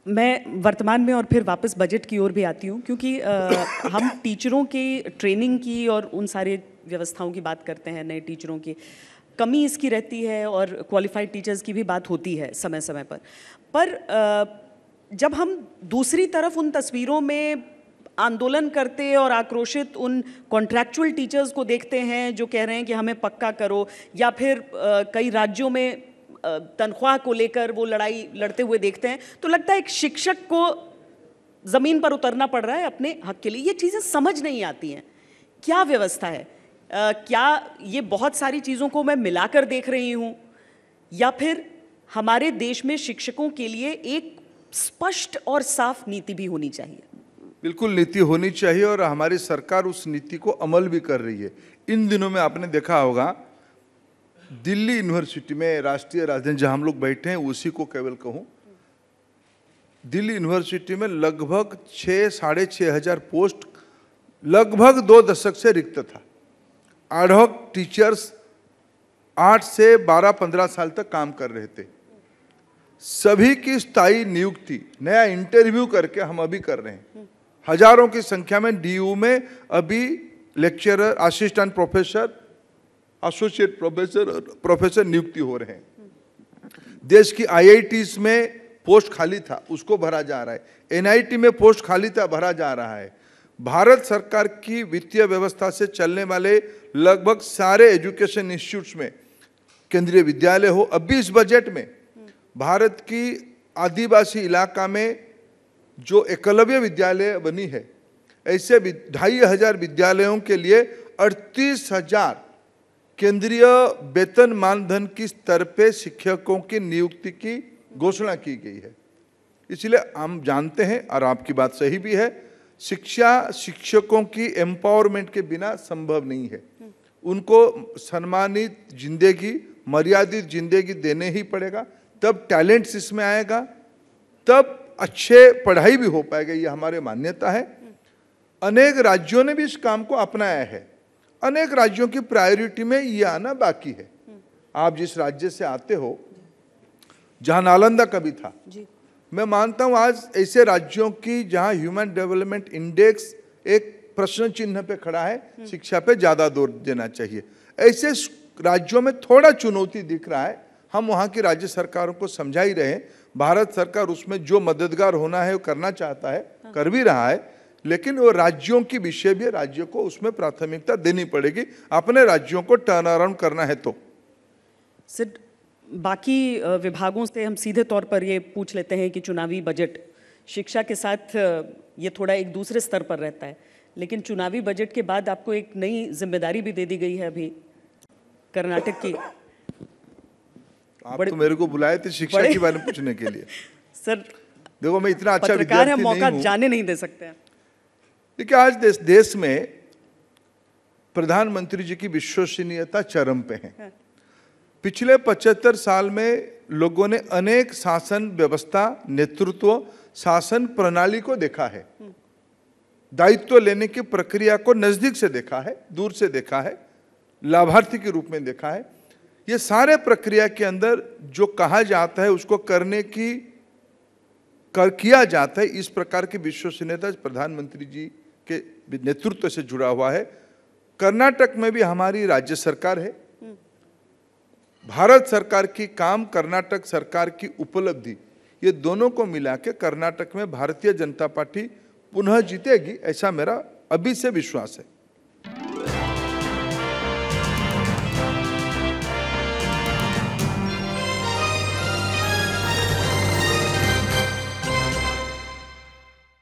मैं वर्तमान में और फिर वापस बजट की ओर भी आती हूँ, क्योंकि हम टीचरों की ट्रेनिंग की और उन सारे व्यवस्थाओं की बात करते हैं, नए टीचरों की कमी इसकी रहती है और क्वालिफाइड टीचर्स की भी बात होती है समय समय पर जब हम दूसरी तरफ उन तस्वीरों में आंदोलन करते और आक्रोशित उन कॉन्ट्रैक्चुअल टीचर्स को देखते हैं जो कह रहे हैं कि हमें पक्का करो, या फिर कई राज्यों में तनख्वाह को लेकर वो लड़ाई लड़ते हुए देखते हैं, तो लगता है एक शिक्षक को ज़मीन पर उतरना पड़ रहा है अपने हक के लिए। ये चीज़ें समझ नहीं आती हैं, क्या व्यवस्था है, क्या ये बहुत सारी चीज़ों को मैं मिलाकर देख रही हूँ, या फिर हमारे देश में शिक्षकों के लिए एक स्पष्ट और साफ नीति भी होनी चाहिए? बिल्कुल नीति होनी चाहिए और हमारी सरकार उस नीति को अमल भी कर रही है। इन दिनों में आपने देखा होगा दिल्ली यूनिवर्सिटी में, राष्ट्रीय राजधानी जहां हम लोग बैठे हैं उसी को केवल कहूं, दिल्ली यूनिवर्सिटी में लगभग 6,500 पोस्ट लगभग 2 दशक से रिक्त था। एडहॉक टीचर्स 8 से 12-15 साल तक काम कर रहे थे। सभी की स्थायी नियुक्ति नया इंटरव्यू करके हम अभी कर रहे हैं। हजारों की संख्या में डीयू में अभी lecturer, assistant professor, associate professor, professor नियुक्ति हो रहे हैं। देश की आईआईटीज में पोस्ट खाली था, उसको भरा जा रहा है। एनआईटी में पोस्ट खाली था, भरा जा रहा है। भारत सरकार की वित्तीय व्यवस्था से चलने वाले लगभग सारे एजुकेशन इंस्टीट्यूट्स में, केंद्रीय विद्यालय हो, अभी इस बजट में भारत की आदिवासी इलाका में जो एकलव्य विद्यालय बनी है, ऐसे 2,500 विद्यालयों के लिए 38,000 केंद्रीय वेतन मानधन की स्तर पे शिक्षकों की नियुक्ति की घोषणा की गई है। इसलिए हम जानते हैं, और आपकी बात सही भी है, शिक्षा शिक्षकों की एम्पावरमेंट के बिना संभव नहीं है। उनको सम्मानित जिंदगी, मर्यादित जिंदगी देने ही पड़ेगा, तब टैलेंट्स इसमें आएगा, तब अच्छे पढ़ाई भी हो पाएगा। ये हमारे मान्यता है। अनेक राज्यों ने भी इस काम को अपनाया है। अनेक राज्यों की प्रायोरिटी में ये आना बाकी है। आप जिस राज्य से आते हो, जहां नालंदा कभी था जी। मैं मानता हूं आज ऐसे राज्यों की जहां ह्यूमन डेवलपमेंट इंडेक्स एक प्रश्न चिन्ह पे खड़ा है, शिक्षा पे ज्यादा जोर देना चाहिए। ऐसे राज्यों में थोड़ा चुनौती दिख रहा है। हम वहां की राज्य सरकारों को समझा ही रहे हैं। भारत सरकार उसमें जो मददगार होना है वो करना चाहता है, कर भी रहा है, लेकिन वो राज्यों की विषय भी, राज्यों को उसमें प्राथमिकता देनी पड़ेगी अपने राज्यों को टर्न अराउंड करना है। तो सर, बाकी विभागों से हम सीधे तौर पर ये पूछ लेते हैं कि चुनावी बजट शिक्षा के साथ ये थोड़ा एक दूसरे स्तर पर रहता है, लेकिन चुनावी बजट के बाद आपको एक नई जिम्मेदारी भी दे दी गई है अभी कर्नाटक की। आप तो मेरे को बुलाए थे शिक्षा के बारे में पूछने के लिए। सर देखो, मैं इतना अच्छा पत्रकार है, मौका जाने नहीं दे सकते हैं। देखिए, आज देश में प्रधानमंत्री जी की विश्वसनीयता चरम पे है। पिछले 75 साल में लोगों ने अनेक शासन व्यवस्था, नेतृत्व, शासन प्रणाली को देखा है, दायित्व लेने की प्रक्रिया को नजदीक से देखा है, दूर से देखा है, लाभार्थी के रूप में देखा है। ये सारे प्रक्रिया के अंदर जो कहा जाता है उसको करने की किया जाता है। इस प्रकार की विश्वसनीयता प्रधानमंत्री जी के नेतृत्व से जुड़ा हुआ है। कर्नाटक में भी हमारी राज्य सरकार है। भारत सरकार की काम, कर्नाटक सरकार की उपलब्धि, ये दोनों को मिला के कर्नाटक में भारतीय जनता पार्टी पुनः जीतेगी, ऐसा मेरा अभी से विश्वास है।